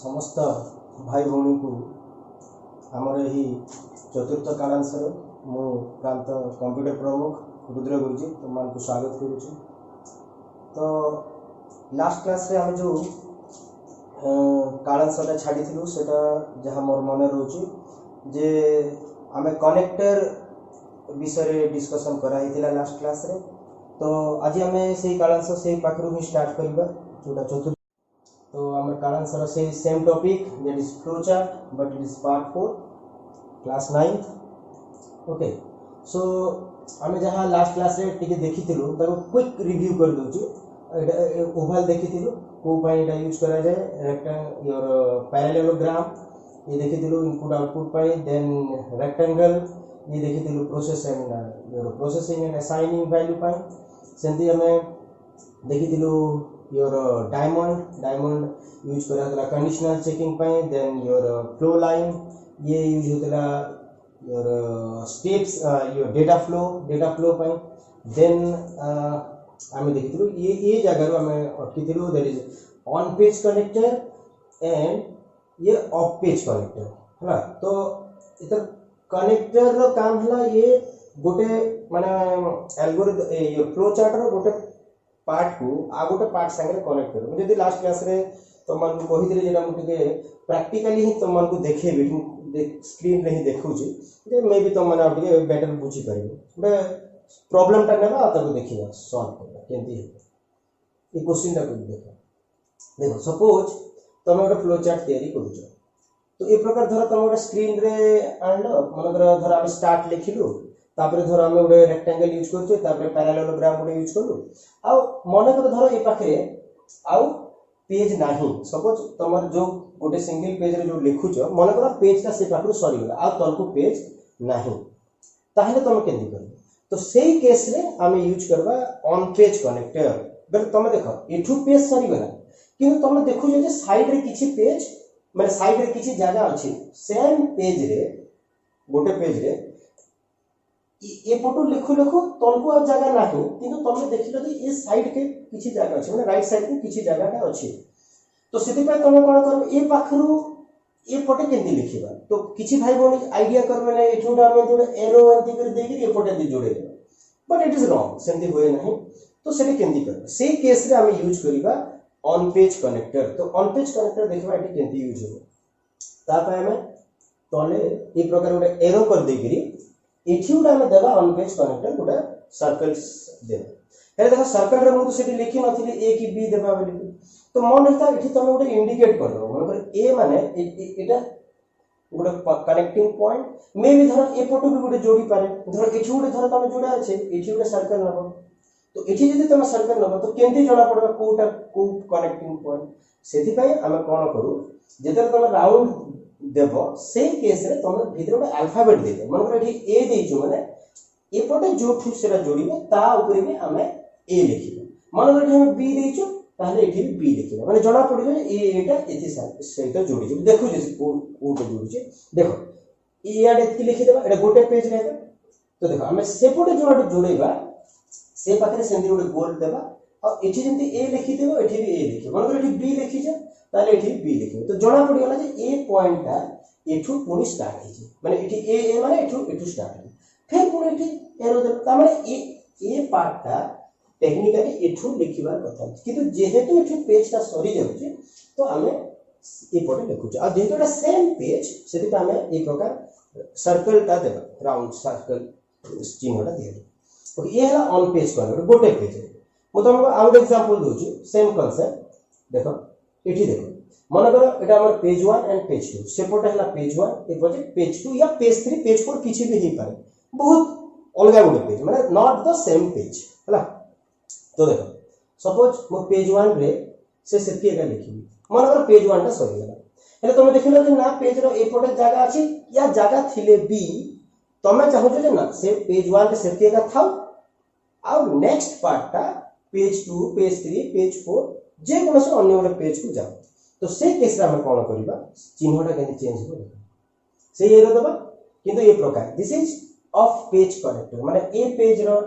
समस्त भाई भौणी को आमर यही चतुर्थ कालांश मु प्रांत कंप्यूटर प्रमुख रुद्र गुरुजी तुम मान को स्वागत करुच्ची। तो लास्ट क्लास रे आम जो कालांशटा छाड़ी से जहाँ मोर मन रोचे जे आम कनेक्टर विषय डिस्कसन कराई लास्ट क्लास रे। तो आज आम से कालांश से पाखर ही स्टार्ट करवा जोटा चतुर्थ। तो आम कालांश से same topic that is flow chart but it is part 4 class 9th। Okay so आम जहाँ लास्ट क्लास रे टिके देखी क्विक रिव्यू कर दूची। ओवल देखी कोटा यूज करा जाए रेक्टेंगल योर पैरेललोग्राम ये देखी इनपुट आउटपुट देन रेक्टेंगल ये देखी process and your processing and assigning value सेमती आम देखी योर डायमंड यूज करा conditional checking then your flow line ये यूज होता your steps your data flow then आम देखी ये जगह आम अटकी that is on page connector and ये ऑफ पेज कनेक्टर है। तो इधर कनेक्टर रो काम है ये गोटे माने एल्गोरिथम ये फ्लो चार्ट रो गोटे पार्ट को आ गोटे पार्ट संगे कनेक्ट कर मुझे लास्ट क्लास रे तो मन को कहितले जेटा मुझे प्रैक्टिकली ही तो मन को देखेबी स्क्रीन रे ही देखौची जे मे भी तो मन आउट के बेटर बुझी परिबे बे प्रॉब्लम टा नेबा तब देखिबा सॉल्व करबा केंती है ये क्वेश्चन टा को देखो सपोज तुम गोटे फ्लो चार्ट तैयारी करूछ तो ए प्रकार धर तुम गोटे स्क्रीन रे आनलो मन धर हम स्टार्ट लिखिलु तापर धर आम गोटे रेक्टेंगल यूज करूँ पैरेललोग्राम गोटे यूज कलु आ मन कर धर ये पाखे आउ पेज नाही सपोज तुम जो गोटे सिंगल पेज रे जो लिखुच मन कर पेज टा से पाखु सरीगला आ तलको पेज नाही ताहले तुम केंदी कर तो सेही केस रे आम यूज करबा ऑन पेज कनेक्टर बेल तुम देख एठू पेज सरीगला किंतु तुम देखु जे साइड रे किछि पेज माने साइड रे किछि जगह अछि सेम पेज रे गोटे पेज रे ये फोटो लिखु तलको आ जगह ना किंतु तुम देखिल कि ये साइड के किसी जगह अच्छे मैंने राइट साइड को किसी जगह अच्छे तो से तुम कौन कर ये पाखरु ये पटे केंदी लिखिबा तो किसी भाई भौणी आइडिया कर मैंने एठोटा हम जो एरो एंती कर देगी ये पटे दे जोड़े बट इट इज रॉन्ग सेंती होए नहीं तो सेटे केंदी कर से केस रे हम यूज करिबा ऑन पेज कनेक्टर। तो ऑन पेज कनेक्टर देखबा एटी केंती यूज हो ता पय हम तले ए प्रकार गोटे एरो कर देगिरी एठी उडा हम देबा ऑन पेज कनेक्टर गोटे सर्कल देबा हे देखो सर्कल रे मु सेठी लिखि नथिली ए की बी देबा बोली तो मन हेता एठी तुम गोटे इंडिकेट कर दो मतलब ए माने एटा गोटे कनेक्टिंग पॉइंट मे भी धर ए फोटो भी गोटे जोड़ी पारे धर एठी गोटे धर तुम जोड़ा আছে एठी गोटे सर्कल नबो तो एठी जदी तुम सर्कल नबो तो केंती जणा पड़बा कोटा को कनेक्टिंग पॉइंट सेथि पय हम कोन करू जेते तुम राउंड देव से केस रे तुम भीतर गोटे अल्फाबेट दे मन कर एठी ए देइछु माने ए पटे जो ठु सेरा जोड़िबे ता ऊपर भी हमें ए लिखिबे मन कर हम बी देइछु ताले एठी बी लिखिबे माने जणा पड़िबे ए एटा एथि सहित जोड़ी जे देखु जे कोटा जोड़ी जे देखो ए आडे एथि लिखि देबा एटा गोटे पेज रे तो देखो हमें सेपटे जो आडे जोड़ेबा से पाखरे सेंदी गोटे गोल देबा और एठी जंती ए लिखि देबो एठी भी ए लिखिबो मन कर एठी बी लिखि जा ताले एठी बी लिखिबो तो जणा पड़ी गला जे ए पॉइंट ता एठू पुनी स्टार्ट हे माने एठी ए माने एठू स्टार्ट हे फिर पुनी एठी एरो दे ता माने ए पार्ट ता टेक्निकली एठू लिखिबार कथा किंतु जेहेतु एठी पेज ता सरी जाउची तो हमें ए पटे लिखुछ आ जेहेतु एटा सेम पेज सेति हमें ए प्रकार सर्कल ता देबा राउंड सर्कल चिन्हटा दे ओके ये है ऑन पेज कनेक्टर गोटे पेज मु तुमको आउट एग्जांपल दोची सेम कांसेप्ट देखो एठी देखो मन कर एटा हमर पेज 1 एंड पेज 2 सेपटे हला पेज 1 ए पटे पेज 2 या पेज 3 पेज 4 किछि भी ही पारे बहुत अलगा गोटे पेज माने नॉट द सेम पेज हला। तो देखो सपोज मो पेज 1 रे से सेति एका लिखिबी मन कर पेज 1 टा सरी गेला हेले तुम देखिलो जे ना पेज रो ए पटे जगह अछि या जगह थिले बी तमे चाहो जे ना से पेज 1 रे सेति एका थाउ आ नेक्स्ट पार्ट ता पेज 2 पेज 3 पेज 4 जे कोनसे अन्य गोटे पेज को जाओ तो से केस रे हम कोन करबा चिन्हटा केन चेंज हो से एरो दबा किंतु ये प्रकार this is of page connector माने ए पेज रो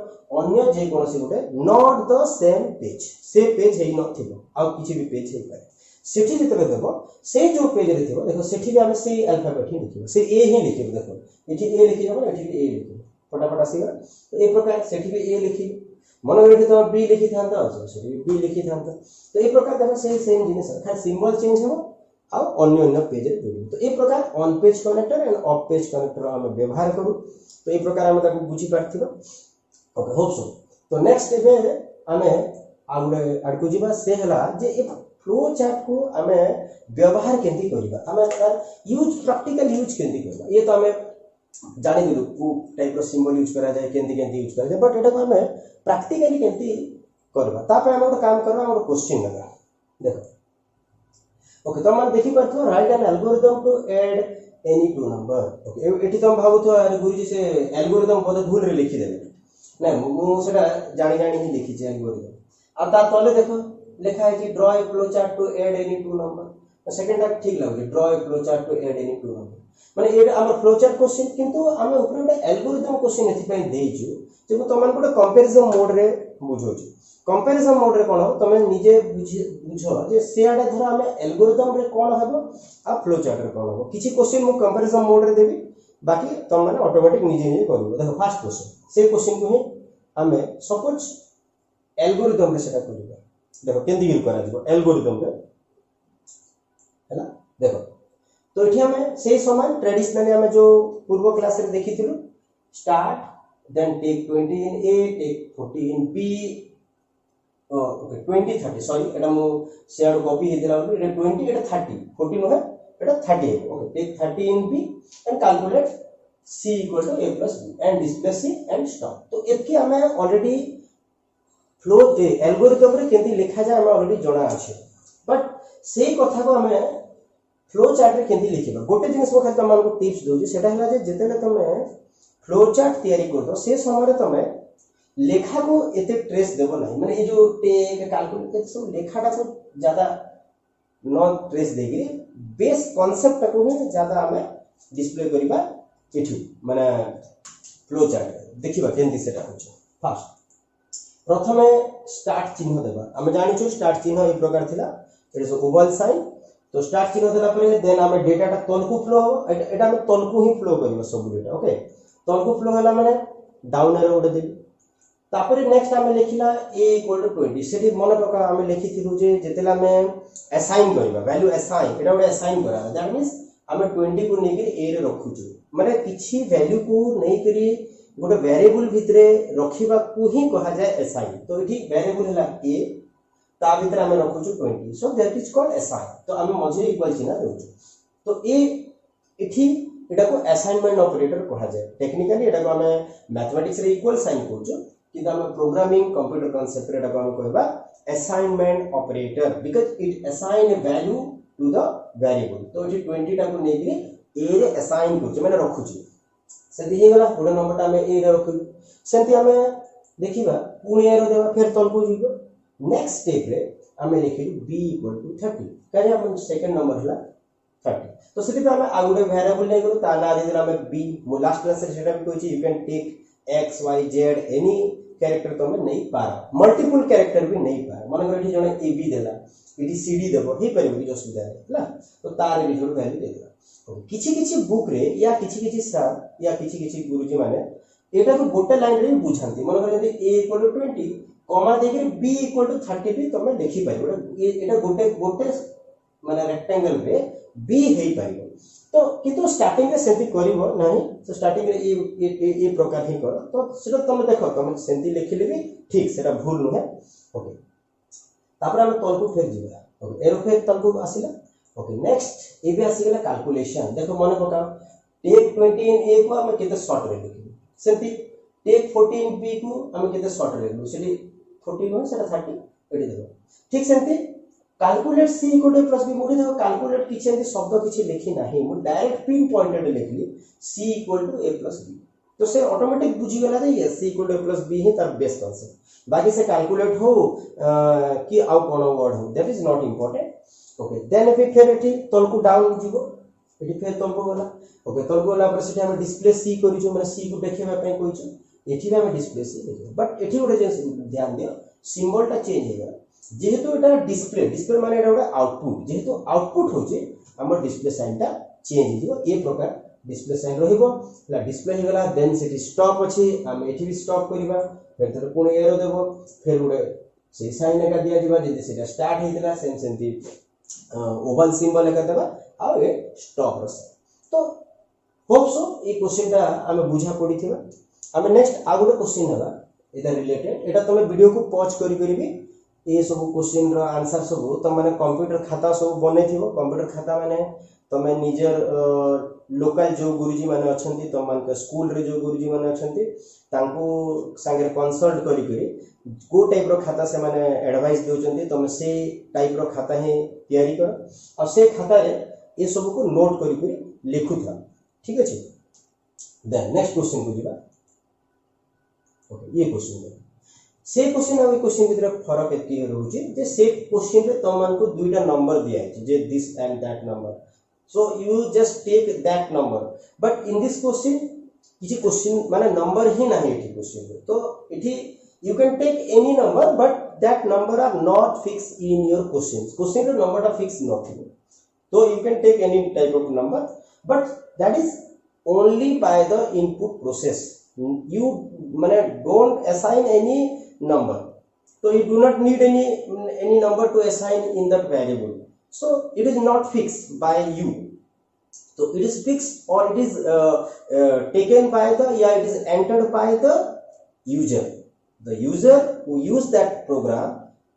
अन्य जे कोनसे गोटे नॉट द सेम पेज से पेज हेई नथिबो आ किछि भी पेज हेई पारे सेठी जेतबे देबो से जो पेज रे थिबो देखो सेठी भी हमें से अल्फाबेट ही लिखिबो से ए ही लिखिबो देखो एठी ए लिखि जाबो एठी भी ए लिखिबो फटाफट आसीगला तो ए प्रकार सेठी भी ए लिखिबो मन एठी तो बी लिखि थांता अछि सेठी भी बी लिखि थांता तो ए प्रकार देखो सेम जिनिस खाली सिंबल चेंज हो आ अन्य पेज रे जोड़िबो तो ए प्रकार on page connector end of page connector हम व्यवहार करू तो ए प्रकार हम ताको बुझी पारथिबो ओके होप सो तो नेक्स्ट एबे हमें आउडे आडको जीवा से हला जे ए फ्लो चार्ट को हमें व्यवहार केंती करबा हमें तार यूज प्रैक्टिकल यूज केंती करबा ये तो हमें जानि दिलु को टाइप रो सिंबल यूज करा जाय केंती यूज करा जाय बट एटा को हमें प्रैक्टिकली केंती करबा तापर हम एक काम करबा हम क्वेश्चन लगा देखो ओके तो हम देखि परथो write an algorithm to add any two number okay एठी तो हम भाबुथो अरे गुरुजी से एल्गोरिथम पद भूल रे लिखि देबे नै मु सेटा जानि जानि ही लिखि छै एल्गोरिथम आ ता तले देखो लिखा है कि draw a flow chart to add any two number तो सेकंड टा ठीक लागले draw a flow chart to add any two number माने ए हमर फ्लो चार्ट क्वेश्चन किंतु हम ऊपर एल्गोरिथम क्वेश्चन एथि पय देइछु जे तो मन को कंपैरिजन मोड रे बुझोछु कंपैरिजन मोड रे कोन तमे निजे बुझो जे सेआडे धर हम एल्गोरिथम रे कोन हबो आ फ्लो चार्ट रे कोन हबो किछि क्वेश्चन मु कंपैरिजन मोड रे देबी बाकी तुम माने ऑटोमेटिक निजे करबो देखो फर्स्ट क्वेश्चन से क्वेश्चन को ही हमें सपोज एल्गोरिथम रे सेटा करबा देखो केंदी यूज करा दिबो एल्गोरिथम रे हैला देखो तो एठी हमें से समान ट्रेडिशनली हमें जो पूर्व क्लास रे देखिथिलु start then take 20 in A take 40 in B okay 20 30 sorry एटा मो शेयर कॉपी हेतिला एटा 20 एटा 30 40 नो है एटा 30 okay take 30 in B and calculate c equal to a plus b and display c and stop तो एतकी हमें already flow algorithm रे केंती लिखा जाय हम already जणा अछि बट सेही कथा को हमें फ्लो चार्ट रे केंती लिखिबा गोटे जिनिस को खाली तमन को टिप्स दोजि सेटा हला जे जेतेले तमे फ्लो चार्ट तयारी करतो से समय रे तमे लेखा को एते ट्रेस देबो नाही माने ए जो टेक कैलकुलेट सब लेखाटा सब ज्यादा न ट्रेस देगी बेस कांसेप्ट को ही ज्यादा हमें डिस्प्ले करिबा एठी माने फ्लो चार्ट देखिबा केंती सेटा होछ फर्स्ट प्रथमे स्टार्ट चिन्ह देबा हम जानि छु स्टार्ट चिन्ह एक प्रकार थिला इट इज ओवल साइन तो स्टार्ट चिन्ह देला परे देन हम डेटा टा तलकु फ्लो हो एटा हम तलकु ही फ्लो करिबा सब डेटा ओके तलकु फ्लो होला माने डाउन एरो उडे देबी तापरे नेक्स्ट हम लिखिला a = 20 सेठी मन प्रकार हम लिखिथिलु जे जेतेला हम असाइन करिबा वैल्यू असाइन एटा उडे असाइन करा दैट मींस हम 20 को नेकरी a रे रखु छु माने किछि वैल्यू को नै करी गोटे वेरिएबल भितरे रखिबा को ही कहा जाय असाइन तो एठी वेरिएबल हला a ता भितरे हम रखु छु 20 so that is called assign तो हम मझे इक्वल चिन्ह देउ तो ए एठी एटा को असाइनमेंट ऑपरेटर कहा जाय टेक्निकली एटा को हम मैथमेटिक्स रे इक्वल साइन करछु कि हम प्रोग्रामिंग कंप्यूटर कांसेप्ट रे एटा को हम कहबा assignment operator because it assign a value to the variable तो एठी 20 टा को नेकरी a रे असाइन करछु माने रखु छु से दिही गला गोटे नंबर ता हम a रे रखु सेंती हम देखिबा पुणी a रो देबा फिर तल को जीवो नेक्स्ट स्टेप रे हम लिखिलु b = 30 काहे हम सेकंड नंबर हला 30 तो सेति हम आगुडे वेरिएबल नै गलो ता ना दिला हम b मो लास्ट क्लास रे सेटा भी कहछि you can take x y z any character तो हम नहीं पारा मल्टीपल कैरेक्टर भी नहीं पारा मन कर जने a b देला इडी c d देबो ही परिबो कि असुविधा है तो तार भी जोड़ वैल्यू देला किछि किछि बुक रे या किछि सर या किछि गुरुजी माने एटा को गोटे लाइन रे बुझांती मन कर जदी a = 20 कॉमा देके b = 30 भी तमे देखि पाइबो एटा गोटे माने रेक्टेंगल रे b हेई पाइबो तो किंतु स्टार्टिंग रे सेंती करिवो नाही तो स्टार्टिंग रे ए प्रकार ही कर तो सेटा तमे देखो तमे सेंती लिखिले भी ठीक सेटा भूल न है ओके तापर हम तलकु फेर जीवा ओके एरो फेर तलकु आसीला ओके नेक्स्ट ए भी आसी गेला कैलकुलेशन देखो मन पकाओ टेक 20 इन a को हम केते शॉर्ट रे लिखि सेंती टेक 40 इन b को हम केते शॉर्ट रे लिखु सेठी 40 हो सेटा 30 एडी देखो ठीक सेंती कैलकुलेट c = प्लस b मोडी देखो कैलकुलेट किछि एंती शब्द किछि लिखि नाही मु डायरेक्ट पिन पॉइंटेड लिखली c = a + b तो से ऑटोमेटिक बुझी गेला जे यस c = a + b ही तार बेस कांसेप्ट बाकी से कैलकुलेट हो कि आउ कोन वर्ड हो that is not important okay then if फिर एठी तलकु डाउन जीवो एठी फिर तलकु गला ओके तलकु गला पर सेठी हम डिस्प्ले c करिजो माने c को देखेबा पय कहिजो एठी हम डिस्प्ले c देखो बट एठी गोटे ध्यान दियो सिंबल टा चेंज हेगा जेहेतु एटा डिस्प्ले डिस्प्ले माने एटा गोटे आउटपुट जेहेतु आउटपुट होचे हमर डिस्प्ले साइन टा चेंज हो ए प्रकार डिस्प्ले साइन रहिबो ला डिस्प्ले हो गला देन सिटी स्टॉप अछि हम एठी भी स्टॉप करिबा फिर थोड़ा पुणी एरो देबो फिर गोटे से साइन एका दिया दिबा जे सेटा स्टार्ट हेतिला सेम सेमती ओवल सिंबल एका देबा आ ए स्टॉप रस तो होप सो ए क्वेश्चन टा हम बुझा पड़िथिबा हम नेक्स्ट आ गोटे क्वेश्चन हबा एटा रिलेटेड एटा तमे वीडियो को पॉज करी करी भी ये सब क्वेश्चन रो आंसर सब तुम माने कंप्यूटर खाता सब बनेथिबो कंप्यूटर खाता माने तमे निजर लोकल जो गुरुजी माने अछंती तुम मान के स्कूल रे जो गुरुजी माने अछंती तांको संगे कंसल्ट करी करी को टाइप रो खाता से माने एडवाइस देउचंती तुम से टाइप रो खाता ही तैयारी कर और से खाता रे ये सब को नोट करी करी लिखुथा ठीक अछि देन नेक्स्ट क्वेश्चन को दिबा ओके ये क्वेश्चन से क्वेश्चन आ क्वेश्चन भीतर फरक एति रहउची जे से क्वेश्चन रे तुम मान को दुईटा नंबर दिया है जे this and that number so you just take that number but in this question किछि क्वेश्चन माने नंबर ही नाही एठी क्वेश्चन रे तो एठी you can take any number but that number are not fix in your question रे number टा फिक्स नथिबो तो you can take any type of number but that is only by the input process you mane don't assign any number so you do not need any number to assign in that variable so it is not fixed by you so it is fixed or it is taken by the it is entered by the user who use that program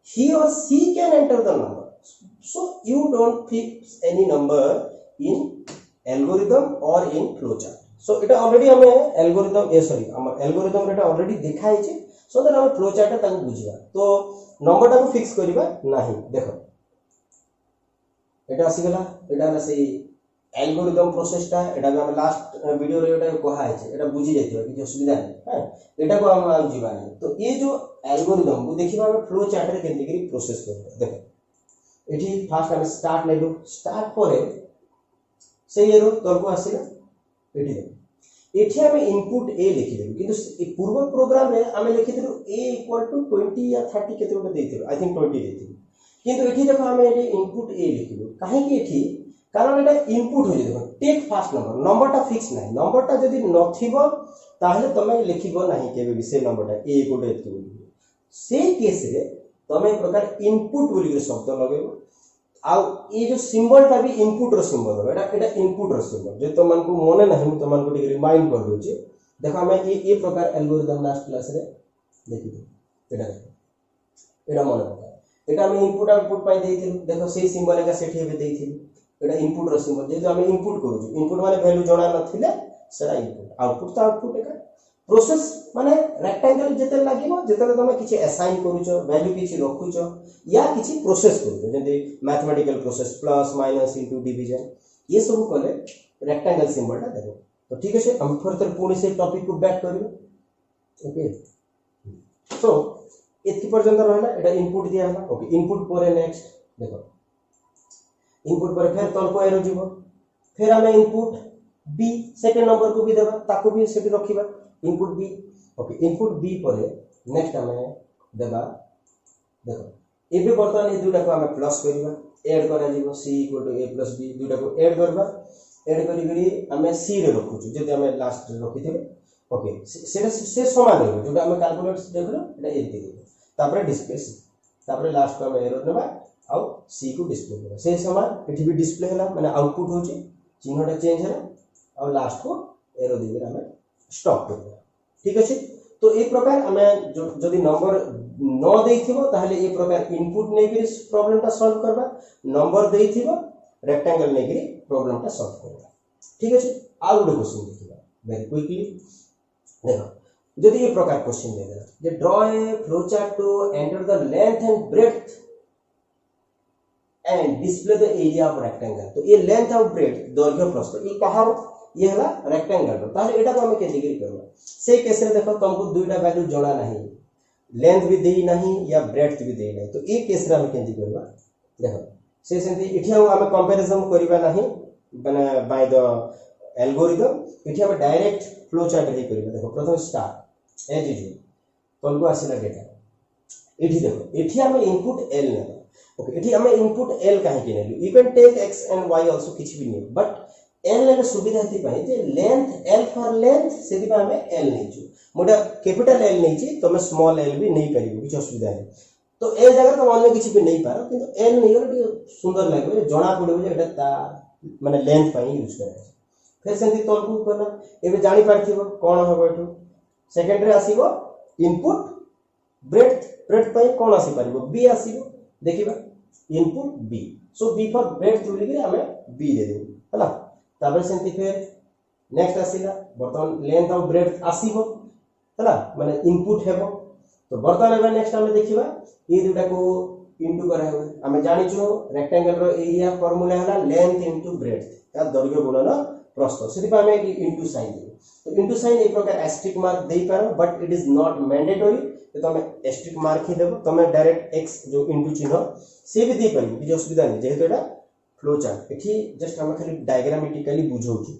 he or she can enter the number so you don't fix any number in algorithm or in flowchart so it already हमें algorithm हमर algorithm रेटा already दिखाई छै so that हम flow chart ताको बुझिबा तो number टा को फिक्स करिबा नाही देखो एटा आसी गेला एटा ना से एल्गोरिथम प्रोसेस टा एटा हम लास्ट वीडियो रे एटा कोहा है छै एटा बुझी जाइथिबा कि असुविधा है एटा को हम जीवा नहीं तो ये जो एल्गोरिथम को देखिबा हम फ्लो चार्ट रे केनती करी प्रोसेस करबा देखो एठी फर्स्ट हम स्टार्ट लेलु स्टार्ट परे से एरो तोर को आसीला एठी हमें इनपुट ए लिखि देबो किंतु पूर्व प्रोग्राम रे हमें लिखि देलु a = 20 या 30 केते गोटे देथिबो आई थिंक 20 देथिबो किंतु एठी देखो हमें एठी इनपुट ए लिखिबो काहे कि एठी कारण एटा इनपुट हो देखो टेक फास्ट नंबर टा फिक्स नाही नंबर टा जदी नथिबो ताहले तमे लिखिबो नाही केबे भी से नंबर टा a = एतके से केस रे तमे प्रकार इनपुट बोली के शब्द लगेबो आ ये जो सिंबल टा भी इनपुट रो सिंबल एटा इनपुट रो सिंबल जे तमन को मने नहीं तमन को टिक रिमाइंड कर दोची देखो हमें ये प्रकार एल्गोरिथम लास्ट क्लास रे देखि एटा मने पका एटा हम इनपुट आउटपुट पाई देइथिलु देखो से सिंबल का सेठी हेबे देइथिलु एटा इनपुट रो सिंबल जे हम इनपुट करू इनपुट माने वैल्यू जणा नथिले सेरा इनपुट आउटपुट तो आउटपुट एका प्रोसेस माने रेक्टेंगल जेते लागिबो जेते तमे किछि असाइन करूचो वैल्यू किछि रखुचो या किछि प्रोसेस करूचो जेते mathematical process plus minus into division ये सब कले रेक्टेंगल सिंबल टा देबो तो ठीक है हम फर्दर पुणी से टॉपिक को बैक करियो ओके सो एति पर्यंत रहला एटा इनपुट दिया हला ओके इनपुट परे नेक्स्ट देखो इनपुट पर फिर तल को एरो जीवो फिर हमें इनपुट बी सेकंड नंबर को भी देबा ताको भी सेठी रखिबा input b okay input b परे नेक्स्ट हमें देबा देखो एबे बर्तमान ए दुटा को हमें प्लस करबा ऐड करा जीवो c = a + b दुटा को ऐड करबा ऐड करी करी हमें c रे रखुछु जदि हमें लास्ट रे रखिथिबे ओके सेटा से समान हो जोटा हमें कैलकुलेट देखलो एटा एति देबो तापर डिस्प्ले तापर लास्ट को हमें एरर नेबा आ c को डिस्प्ले करबा से समान एठी भी डिस्प्ले होला माने आउटपुट होची चिन्हटा चेंज होला और लास्ट को एरर देबे हमें स्टॉप करबा ठीक अछि तो एक प्रकार हमें जदि नंबर न देइथिबो ताहले एक प्रकार इनपुट नै करी प्रॉब्लम ता सॉल्व करबा नंबर देइथिबो रेक्टेंगल नै करी प्रॉब्लम ता सॉल्व करबा ठीक अछि आ गुड क्वेश्चन देखिबा वेरी क्विकली देखो जदि ये प्रकार क्वेश्चन दे देला जे draw a flow chart to enter the length and breadth and display the area of rectangle तो ये लेंथ और ब्रेड्थ दैर्घ्य प्रस्थ ये कहार ये हला रेक्टेंगल ताले एटा को हम के डिग्री करबा से केस रे देखो तुमको दुईटा वैल्यू जोड़ा नहीं लेंथ भी देई नहीं या ब्रेड्थ भी देई नहीं तो ए केस रे हम केंदी करबा देखो से सेंती इठी हम कंपैरिजन करबा नहीं माने बाय द एल्गोरिथम इठी हम डायरेक्ट फ्लो चार्ट रे करबा देखो प्रथम स्टार्ट एज इज तुमको आसीला डेटा एठी देखो एठी हमें इनपुट l नेबा ओके एठी हमें इनपुट l काहे के नेलु you can take x and y also किछ भी नहीं बट l लेले सुविधा हेती पई जे लेंथ l फॉर लेंथ सेति पा हमें l नै छु मोटा कैपिटल l नै छि तमे स्मॉल l भी नहीं परिबो किछ असुविधा नहीं तो ए जगह तो अन्य किछ भी नहीं पारो किंतु l नहीं गले सुंदर लागबे जणा पड़िबो जे एटा ता माने लेंथ पई यूज करा फिर सेंती तलकू करना एबे जानि पारथिबो कोन होबो एठू सेकेंड रे आसीबो इनपुट ब्रेथ पई कोन आसी पारिबो b आसीबो देखिबा input b so b for breadth बोली के हमें b दे देबो हला ताबे सेंती फिर नेक्स्ट आसीला बर्तन लेंथ ऑफ ब्रेथ आसीबो हला माने इनपुट हेबो तो बर्तन एबे नेक्स्ट हमें देखिबा ए दुटा को इनटू करा हेबो हमें जानि छु रेक्टेंगल रो एरिया फार्मूला हला लेंथ इनटू ब्रेथ या दैर्घ्य गुणन प्रस्थ सेति पा हमें इनटू साइन देबो तो इनटू साइन एक प्रकार एस्टेरिस्क मार्क देई पारो but it is not mandatory तो तमे एस्टेरिस्क मार्क ही देबो तमे डायरेक्ट x जो इनटू चिन्ह से भी दे परिबो कि असुविधा नहीं जेहेतु एटा फ्लो चार्ट एठी जस्ट हम खाली डायग्रामेटिकली बुझौछु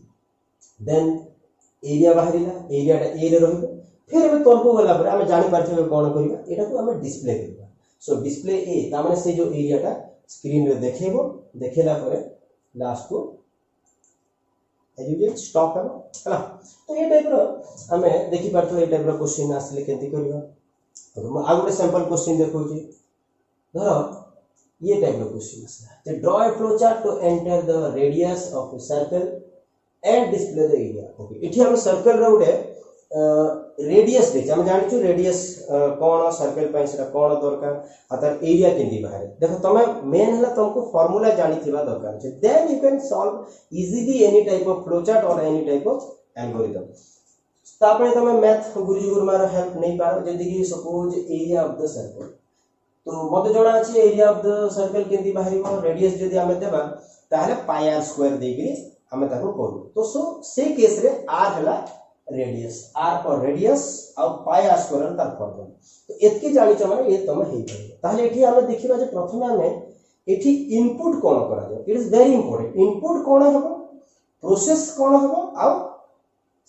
देन एरिया बाहरिला एरियाटा ए रे रहबो फिर एबे तलको गला पर हम जानि पारथिबे कोन करिबा एटा को हम डिस्प्ले करबा सो डिस्प्ले ए ता माने से जो एरियाटा स्क्रीन रे देखेबो देखेला परे लास्ट को एजुकेट स्टॉप करो हला तो ये टाइप रो हमें देखि पारथो ये टाइप रो क्वेश्चन आसले केंती करबा तो आ गुटे सैंपल क्वेश्चन देखौ छी धरो ये टाइप रो क्वेश्चन आसला तो draw a flow chart to enter the radius of a circle and display the area okay इठी हम सर्कल रो गुटे रेडियस देखि हम जानि छु रेडियस कोन सर्कल पय सेटा कोन दरकार अतर एरिया केंती बाहर देखो तमे मेन हला तुमको फार्मूला जानि थिबा दरकार छै then you can solve easily any type of flow chart और एनी टाइप ऑफ एल्गोरिथम तापरे तमे मैथ गुरुजी गुरुमार हेल्प नहीं पारो जदी कि suppose area of the circle तो मते जणा अछि एरिया ऑफ द सर्कल केंती बाहरिबो रेडियस जदी हमें देबा ताहले पाई आर स्क्वायर देगी हमें ताको करू तो सो से केस रे आर हला रेडियस आर फॉर रेडियस और पाई आर स्क्वायर तार फॉर्मूला तो एतकी जानि छ माने ए तमे हेइ पाइबो ताहले एठी हमें देखिबा जे प्रथमे हमें एठी इनपुट कोन करा जाय it is very important input कोन हबो प्रोसेस कोन हबो आ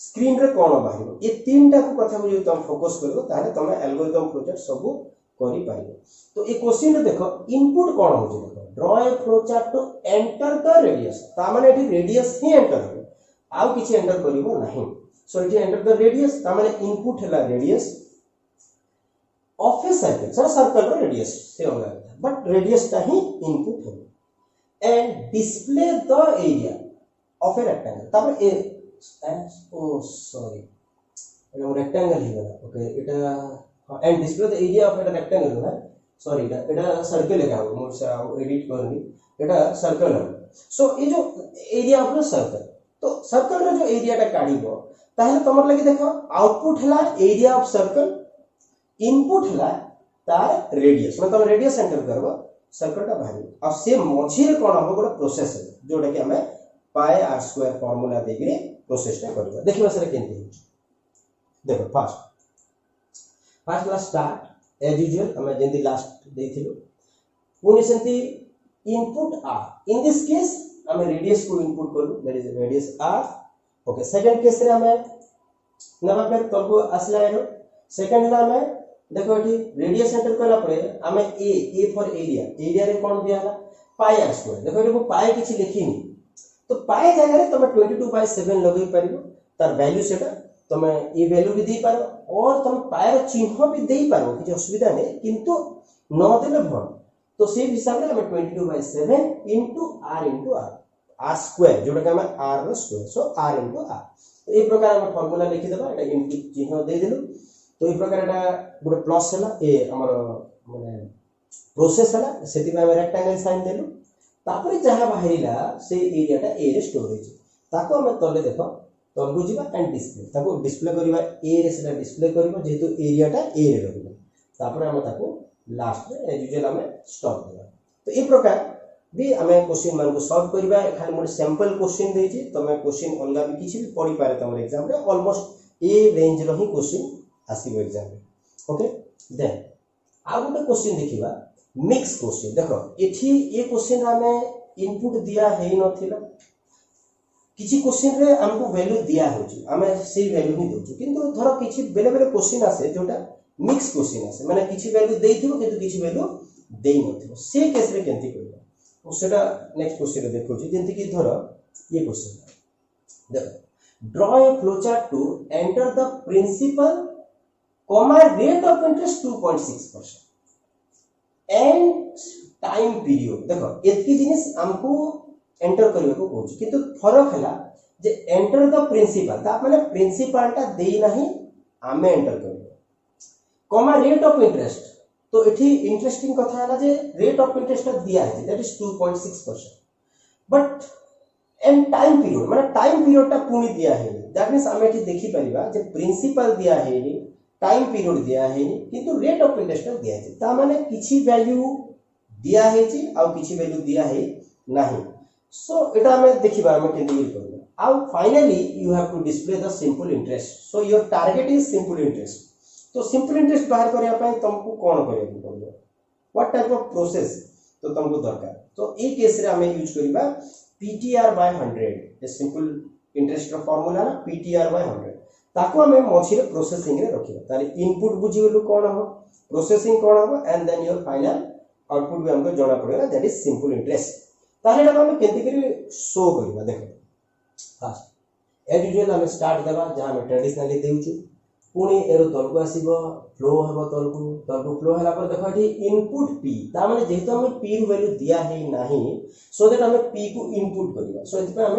स्क्रीन रे कोन बाहिबो ये तीनटा को प्रथम जे तुम फोकस करबो ताहले तमे एल्गोरिथम फ्लो चार्ट सब करि पाइबो तो ए क्वेश्चन रे देखो इनपुट कोन हो जे देखो draw a flow chart to enter the radius ता माने एठी रेडियस ही एंटर हो आ किछि एंटर करिवो नाही so it enter the radius ता माने इनपुट हला radius of a circle sir circle रो रेडियस से होगा बट रेडियस ता ही इनपुट हो and display the area of a rectangle ता माने ए ओ सॉरी एटा रेक्टेंगल ही गला okay Etah and display the area of a rectangle है सॉरी एटा सर्कल है हो मोर से एडिट करनी एटा सर्कल है सो ये जो एरिया ऑफ द सर्कल तो सर्कल रो जो एरिया टा काढिबो ताहले तमर लागि देखो आउटपुट हला एरिया ऑफ सर्कल इनपुट हला तार रेडियस मतलब तुम रेडियस एंटर करबो सर्कल टा बाहर अब से मझी रे कोन हो गोटा प्रोसेस है जोटा कि हमें पाई आर स्क्वायर फार्मूला देगिरे प्रोसेस टा करबो देखिबा सरे केंती देखो first class start as usual हमें जेंती लास्ट देथिलो पुनी सेंती input r in this case हमें रेडियस को इनपुट करू that is radius r okay second case रे हमें नबा पे तलको असला एरो सेकंड ला हमें देखो एठी रेडियस एंटर करला परे हमें ए फॉर एरिया रे कोन दिया हला पाई आर स्क्वायर देखो एठी पाई किछि लिखिनी तो पाई जगह रे तमे 22/7 लगै परिबो तार वैल्यू सेटा तमे ए वैल्यू भी दे पारो और तमे पाई रो चिन्ह भी दे पारो किछि असुविधा नै किंतु न देले भल तो से हिसाब रे हमें 22/7 इनटू आर आर स्क्वायर जोटा कि हमें आर रो square so R into R तो ए प्रकार हम फार्मूला लिखि देबा एटा इनटू चिन्ह दे देलु तो ए प्रकार एटा गुड प्लस हला ए हमर माने प्रोसेस हला सेति में हम रेक्टेंगल साइन देलु तापर जहां बाहरिला से एरिया टा ए रे स्टोर होई ताको हम तले देखो तलगु जिबा एंड डिस्प्ले ताको डिस्प्ले करबा ए रे सेटा डिस्प्ले करबा जेहेतु एरिया टा ए रे रहबो तापर हम ताको लास्ट में एज यूजुअल हमें स्टॉप देबा तो ए प्रकार भी हमें क्वेश्चन मान को सॉल्व करबा खाली मोर सैंपल क्वेश्चन देई छी तमे क्वेश्चन अलगा भी किछि भी पढ़ी पारे तमर एग्जाम रे ऑलमोस्ट ए रेंज रो ही क्वेश्चन आसीबो एग्जाम रे ओके देन आ गुटे क्वेश्चन देखिबा मिक्स क्वेश्चन देखो एठी ए क्वेश्चन हमें इनपुट दिया हेई नथिला किछि क्वेश्चन रे हमको वैल्यू दिया होची हमें से वैल्यू ही दोछु किंतु धरो किछि बेले बेले क्वेश्चन आसे जोटा मिक्स क्वेश्चन आसे माने किछि वैल्यू देइथिबो किंतु किछि वैल्यू देइ नथिबो से केस रे केंति करबा ओ सेटा नेक्स्ट क्वेश्चन रे देखौ छी जेंति कि धर ये क्वेश्चन देखो draw a flow chart to enter the principal comma rate of interest 2.6% and time period देखो एतकी जिनिस हमको एंटर करबे को कहू किंतु फरक हैला जे एंटर द प्रिंसिपल ता माने प्रिंसिपल टा देई नाही आमे एंटर करबे कॉमा रेट ऑफ इंटरेस्ट तो एठी इंटरेस्टिंग कथा हैला जे रेट ऑफ इंटरेस्ट दिया है that is 2.6% but and time period माने टाइम पीरियड टा पुनी दिया है दैट मींस आमे एठी देखि परिबा जे प्रिंसिपल दिया है टाइम पीरियड दिया है किंतु रेट ऑफ इंटरेस्ट दिया है ता माने किछि वैल्यू दिया है जी आ किछि वैल्यू दिया है नाही सो एटा हमें देखिबा हमें केंति यूज करबा आउ finally you have to display the simple interest so your target is simple interest तो सिंपल इंटरेस्ट बाहर करिया पय तुमको कोन करिया पड़बो व्हाट टाइप ऑफ प्रोसेस तो तुमको दरकार तो ए केस रे हमें यूज करबा PTR by 100 a simple interest रो फार्मूला ना PTR by 100 ताको हमें मछी रे प्रोसेसिंग रे रखिबा ताले इनपुट बुझी गेलु कोन हो प्रोसेसिंग कोन हो and then your final output भी हमको जाना पड़ेगा दैट इज सिंपल इंटरेस्ट ताले एटा हम केंति करी शो करबा देखो फास्ट एज यूजुअल हम स्टार्ट देबा जहां हम ट्रेडिशनली देउछु पुनी एरो तलको आसीबो फ्लो हेबो तलको फ्लो हैला पर देखो एठी इनपुट p ता माने जेहेतु हम p वैल्यू दिया है नाही सो दैट हम p को इनपुट करबा सो एति पे हम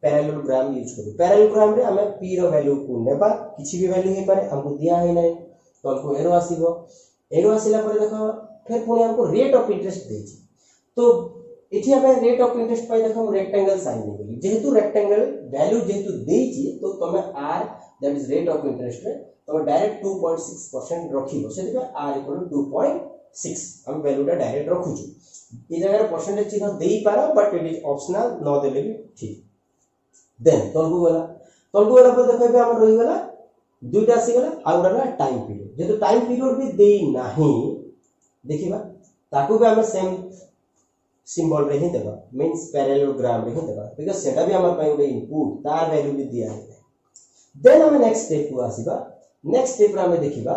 पैरेललोग्राम यूज करू पैरेललोग्राम रे हम p रो वैल्यू को नेबा किछि भी वैल्यू हे पारे हमको दिया है नै तलको एरो आसीला पर देखो फिर पुनी हमको रेट ऑफ इंटरेस्ट देछि तो एठी हमें रेट ऑफ इंटरेस्ट पाई देखो रेक्टेंगल साइन नेबी जेहेतु रेक्टेंगल वैल्यू जेहेतु देछि तो तमे r that is rate of interest रे तो डायरेक्ट 2.6% रखिबो सेति पे r = 2.6 हम वैल्यूटा डायरेक्ट रखु छु ए जगह परसेंटेज चिन्ह देई पारा बट इट इज ऑप्शनल न देले भी ठीक देन तलगु वाला पर देखो पे हम रही वाला दुईटा सी वाला आ उडा टाइम पीरियड जेतो टाइम पीरियड भी देई नाही देखिबा ताकू भी हम सेम सिंबल रे ही देबा मींस पैरेललोग्राम रे ही देबा बिकॉज़ सेटा भी हमर पाई उडे इनपुट तार वैल्यू भी दिया है देन हम नेक्स्ट स्टेप को आसीबा नेक्स्ट स्टेप रे हम देखिबा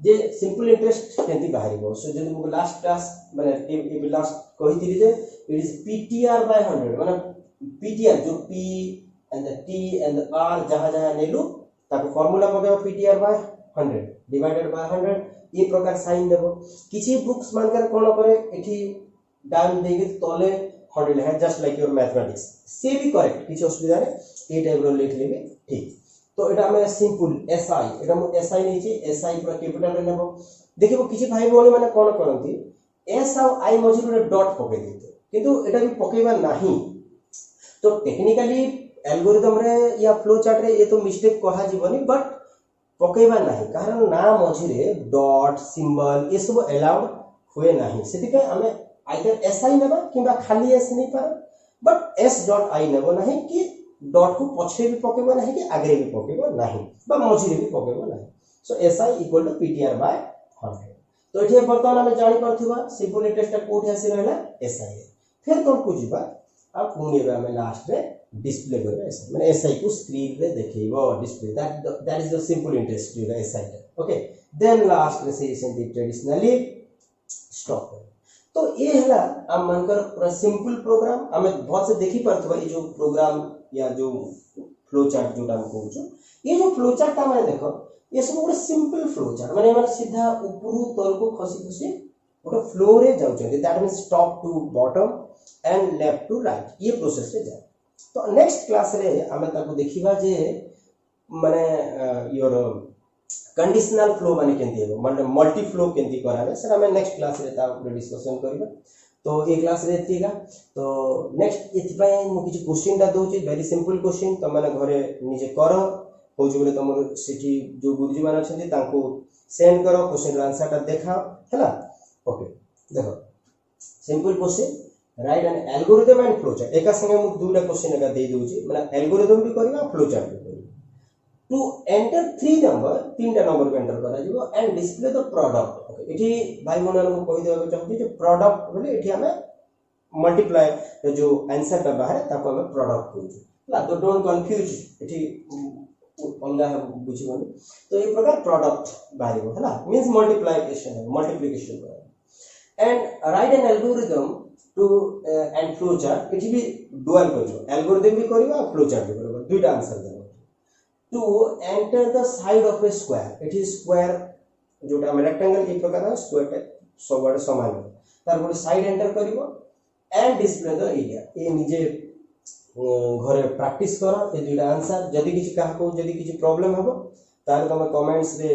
जे सिंपल इंटरेस्ट केंति बाहरिबो सो जे मु लास्ट क्लास माने ए लास्ट कहिथिली जे इट इज PTR by 100 माने PTR जो P and the T and the R जहां नेलु ताको फार्मूला पकेबो PTR by 100 डिवाइडेड बाय 100 ये प्रकार साइन देबो किछि बुक्स मानकर कोन करे एठी डाउन देगे तले 100 है जस्ट लाइक योर मैथमेटिक्स से भी करेक्ट किछि असुविधा नै ए टाइप रो लिख लेबे ठीक तो एटा में सिंपल SI एटा मु SI नै छी SI पूरा कैपिटल रे लेबो देखिबो किछि भाई भौणी माने कोन करंती S और I मझी रे डॉट पके देते किंतु एटा भी पकेबा नाही तो टेक्निकली एल्गोरिथम रे या फ्लो चार्ट रे ये तो मिस्टेक कहा जीवनी बट पकेबा नाही कारण ना मझी रे डॉट सिंबल ये सब अलाउड होए नाही सेति पे हमें आइदर SI नेबा किबा खाली S नै पार बट S.I नेबो नाही कि डॉट को पछे भी पकेबो नाही कि आगे भी पकेबो नाही बा मझी भी पकेबो नाही सो SI = PTR by 100 तो एठी बर्तमान हम जानि परथिबा सिंपल इंटरेस्ट कोठी आसी रहला SI फिर कोन को जीबा आ पुनी रे हम लास्ट रे डिस्प्ले करबे SI माने SI को स्क्रीन रे देखैबो display that is the simple interest रे SI ओके देन लास्ट रे से सेंटी ट्रेडिशनली स्टॉप तो ये हैला हम मानकर पूरा सिंपल प्रोग्राम हमें बहुत से देखि परथबा ये जो प्रोग्राम या जो फ्लो चार्ट जोटा हम कहू ये जो फ्लो चार्ट माने देखो ये सब ଗୋଟେ सिंपल फ्लो चार्ट माने माने सीधा ऊपर तल को खसी ଗୋଟେ फ्लो रे जाउ छै that means top to bottom and left to right ये प्रोसेस रे जाय तो नेक्स्ट क्लास रे हमें ताको देखिबा जे माने योर कंडीशनल फ्लो माने केंती हेबो माने मल्टी फ्लो केंती कराबे सर हमें नेक्स्ट क्लास रे ता ऊपर डिस्कशन करबा तो ये क्लास रे एतिका तो नेक्स्ट इथपाय मु किछ क्वेश्चन दा दोची वेरी सिंपल क्वेश्चन त माने घरे निजे करो हो जो बोले तमर सिटी जो गुरुजी मान अछंती तांको सेंड करो क्वेश्चन आंसर ता देखा हैला ओके देखो simple question right an algorithm and flow chart एका संगे मु दुटा क्वेश्चन का दे दोची माने एल्गोरिथम भी करबा फ्लो चार्ट भी करबा टू एंटर 3 नंबर तीनटा नंबर को एंटर करा जिवो and display the product okay एठी भाई मन को कहि देबा चाहती जे प्रोडक्ट बोले एठी हमें मल्टीप्लाई जो आंसर ता बाहर ताको हमें प्रोडक्ट कहू ला तो डोंट कंफ्यूज एठी अलग बुझिबनी तो ये प्रकार प्रोडक्ट बाहर है means multiplication and write an algorithm to and flow chart ये भी डुअल कर एल्गोरिदम भी करबा फ्लो चार्ट भी करबा दुईटा आंसर देबो to enter the side of a square it is square जोटा हम रेक्टेंगल एक प्रकार स्क्वायर टाइप सब बड़े समान तार गोटे साइड एंटर करिवो एंड डिस्प्ले द एरिया ये निजे घरे प्रैक्टिस कर ये दुईटा आंसर जदि किसी काको जदि किसी प्रॉब्लम हबो तार तुम कमेंट्स रे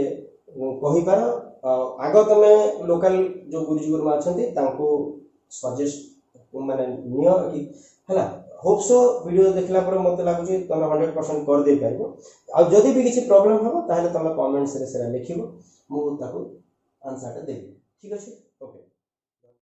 कहि पार आग तुम लोकल जो गुरुजी गुरुमा अछंती तांको सजेस्ट माने नियो कि हला होप सो वीडियो देखला पर मते लागु जे तुम 100% कर दे पाइबो आ जदि भी किसी प्रॉब्लम हबो ताहले तुम कमेंट्स रे सेरा लिखिबो मु ताको आंसर टा देबी ठीक अछि।